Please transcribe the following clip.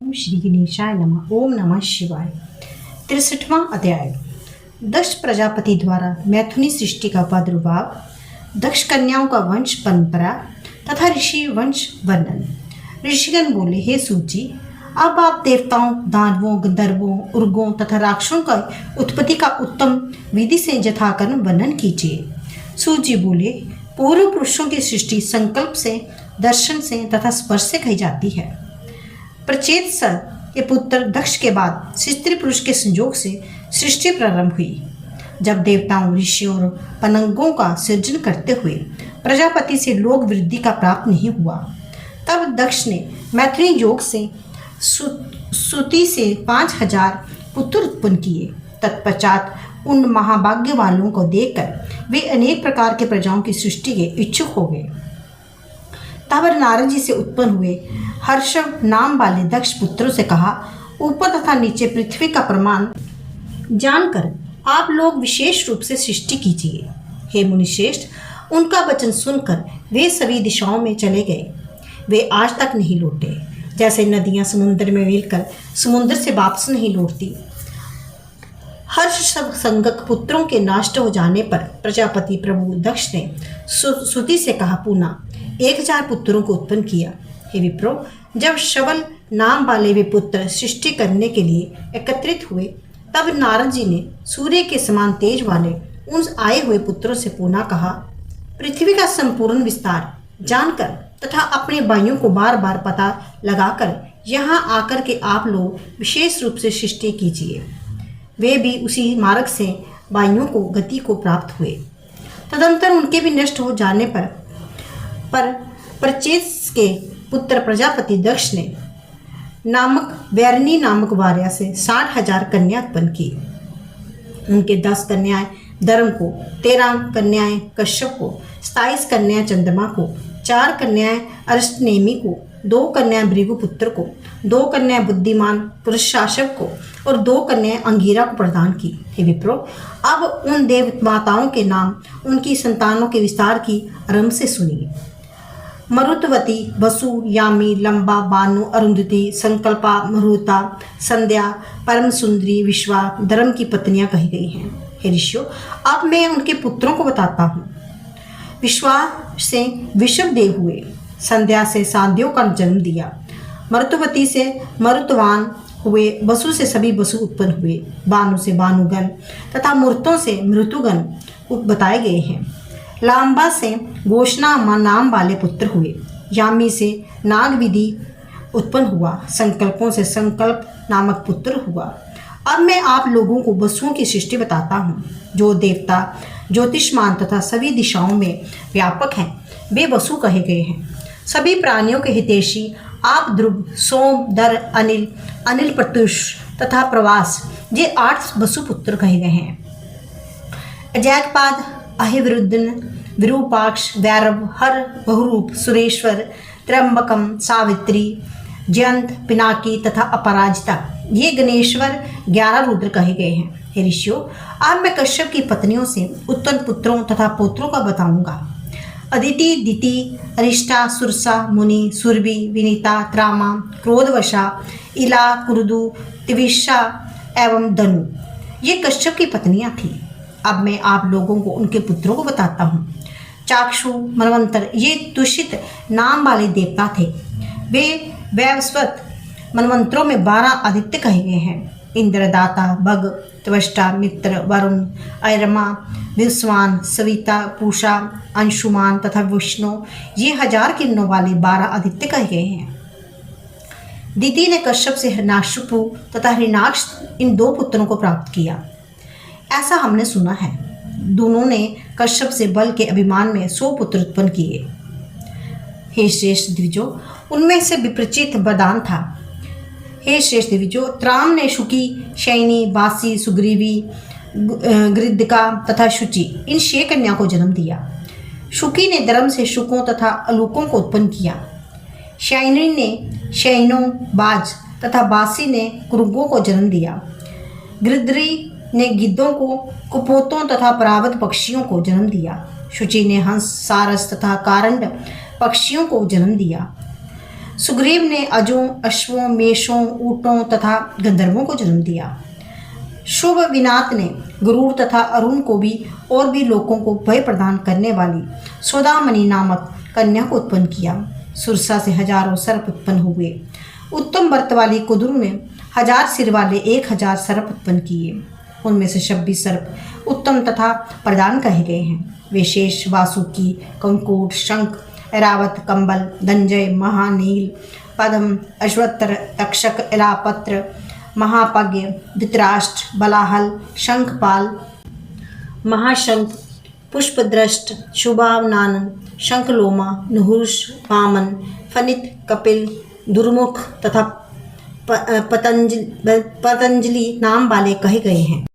ओम श्री गणेशाय नमः। ओम नमः शिवाय। 63वां अध्याय। दक्ष प्रजापति द्वारा मैथुनी सृष्टि का प्रादुर्भाव, दक्ष कन्याओं का वंश परंपरा तथा ऋषि वंश वर्णन। ऋषिगण बोले, हे सूची, अब आप देवताओं, दानवों, गंधर्वों, उर्गों तथा राक्षसों का उत्पत्ति का उत्तम विधि से यथाक्रम वर्णन कीजिए। सूची बोले, पूर्व पुरुषों की सृष्टि संकल्प से, दर्शन से तथा स्पर्श से कही जाती है। प्रचेत सर के पुत्र दक्ष के बाद स्त्री पुरुष के संयोग से सृष्टि प्रारंभ हुई। जब देवताओं, ऋषियों और पनंगों का सृजन करते हुए प्रजापति से लोक वृद्धि का प्राप्त नहीं हुआ, तब दक्ष ने मैथुनी योग से सुति से 5000 पुत्र उत्पन्न किए। तत्पश्चात उन महाभाग्य वालों को देखकर वे अनेक प्रकार के प्रजाओं की सृष्टि के इच्छुक हो गए। तब नारद जी से उत्पन्न हुए हर्ष नाम वाले दक्ष पुत्रों से कहा, ऊपर तथा नीचे पृथ्वी का प्रमाण जानकर आप लोग विशेष रूप से सृष्टि कीजिए। हे मुनिश्रेष्ठ, उनका वचन सुनकर वे सभी दिशाओं में चले गए। वे आज तक नहीं लौटे, जैसे नदियां समुद्र में मिलकर समुद्र से वापस नहीं लौटती। हर्ष संगक पुत्रों के नष्ट हो जाने पर प्रजापति प्रभु दक्ष ने सुति से कहा, पुनः 1000 पुत्रों को उत्पन्न किया। हे विप्रो, जब शबल नाम वाले वे पुत्र सृष्टि करने के लिए एकत्रित हुए, तब नारद जी ने सूर्य के समान तेज वाले उन आए हुए पुत्रों से पुनः कहा, पृथ्वी का संपूर्ण विस्तार जानकर तथा अपने भाइयों को बार बार पता लगाकर यहाँ आकर के आप लोग विशेष रूप से सृष्टि कीजिए। वे भी उसी मार्ग से भाइयों को गति को प्राप्त हुए। तदंतर उनके भी नष्ट हो जाने पर प्रचेत के पुत्र प्रजापति दक्ष ने वैरणी नामक भार्या से 60,000 कन्या उत्पन्न की। उनके 10 कन्याएं धर्म को, 13 कन्याएं कश्यप को, 27 कन्याएं चंद्रमा को, 4 कन्याएं अरिष्टनेमि को, 2 कन्याएं भृगुपुत्र को, 2 कन्याएं बुद्धिमान पुरुष शासक को और 2 कन्याएं अंगीरा को प्रदान की। हे विप्रो, अब उन देव माताओं के नाम, उनकी संतानों के विस्तार की आरंभ से सुनिए। मरुतवती, वसु, यामी, लंबा, बानु, अरुंधति, संकल्पा, मरुता, संध्या, परम सुंदरी, विश्वा, धर्म की पत्नियां कही गई हैं। हे ऋषियों, अब मैं उनके पुत्रों को बताता हूँ। विश्वा से विश्वदेव हुए, संध्या से सांध्यों का जन्म दिया, मरुतवती से मरुतवान हुए, वसु से सभी वसु उत्पन्न हुए, बानु से बानुगण तथा मूर्तों से मृतुगण बताए गए हैं। लांबा से घोषणा नाम वाले पुत्र हुए, यामी से नागविधि उत्पन्न हुआ, संकल्पों से संकल्प नामक पुत्र हुआ। अब मैं आप लोगों को वसुओं की सृष्टि बताता हूँ। जो देवता ज्योतिषमान तथा सभी दिशाओं में व्यापक हैं, वे वसु कहे गए हैं। सभी प्राणियों के हितैषी आप ध्रुव, सोम, दर, अनिल, अनिल प्रत्युष तथा प्रवास, ये 8 वसु पुत्र कहे गए हैं। अजैकपाद, अहिवृद्धन, विरूपाक्ष, वैरव, हर, बहुरूप, सुरेश्वर, त्र्यंबकम, सावित्री, जयंत, पिनाकी तथा अपराजिता, ये गणेश्वर 11 रुद्र कहे गए हैं। हे ऋषियों, अब मैं कश्यप की पत्नियों से उत्पन्न पुत्रों तथा पौत्रों का बताऊंगा। अदिति, दिति, अरिष्टा, सुरसा, मुनि, सुरभि, विनीता, त्रामा, क्रोधवशा, इला, कुरुदु, तिविशा एवं धनु, ये कश्यप की पत्नियां थीं। अब मैं आप लोगों को उनके पुत्रों को बताता हूँ। चाक्षु, मनवंतर, ये तुषित नाम वाले देवता थे। वे वैवस्वत मनवंतरों में 12 आदित्य कहे गए हैं। इंद्रदाता, भग, त्वष्टा, मित्र, वरुण, ऐरमा, विश्वान, सविता, पूषा, अंशुमान तथा विष्णु, ये 1000 किरणों वाले 12 आदित्य कहे गए हैं। दिति ने कश्यप से हिरण्याकशिपु तथा हिरण्याक्ष इन 2 पुत्रों को प्राप्त किया, ऐसा हमने सुना है। दोनों ने कश्यप से बल के अभिमान में 100 पुत्र उत्पन्न किए। हे श्रेष्ठ द्विजो, उनमें से विप्रचित वरदान था। हे श्रेष्ठ द्विजो, त्राम ने शुकी, शैनी, बासी, सुग्रीवी, गृद्धिका तथा शुचि, इन 6 कन्या को जन्म दिया। शुकी ने धर्म से शुकों तथा अलूकों को उत्पन्न किया। शैनी ने शैनों, बाज तथा बासी ने कुरुगों को जन्म दिया। गृद्री ने गिद्धों को, कुपोतों तथा परावत पक्षियों को जन्म दिया। शुचि ने हंस, सारस तथा कारंड पक्षियों को जन्म दिया। सुग्रीव ने अजों, अश्वों, मेषों, ऊँटों तथा गंधर्वों को जन्म दिया। शुभ विनात ने गुरूर तथा अरुण को भी और भी लोगों को भय प्रदान करने वाली सौदामणि नामक कन्या को उत्पन्न किया। सुरसा से हजारों सर्प उत्पन्न हुए। उत्तम व्रत वाली कुदरू ने 1000 सिर वाले 1000 सर्प उत्पन्न किए। उनमें से 26 सर्प उत्तम तथा प्रधान कहे गए हैं। वे शेष, वासुकी, कंकूट, शंख, ऐरावत, कंबल, दंजय, महानील, पद्म, अश्वत्थर, तक्षक, इलापत्र, महापज्ञ, धृतराष्ट्र, बलाहल, शंखपाल, महाशंख, पुष्पदृष्ट, शुभावनानन, शंखलोमा, नुहुष, वामन, फनित, कपिल, दुर्मुख तथा पतंजलि नाम वाले कहे गए हैं।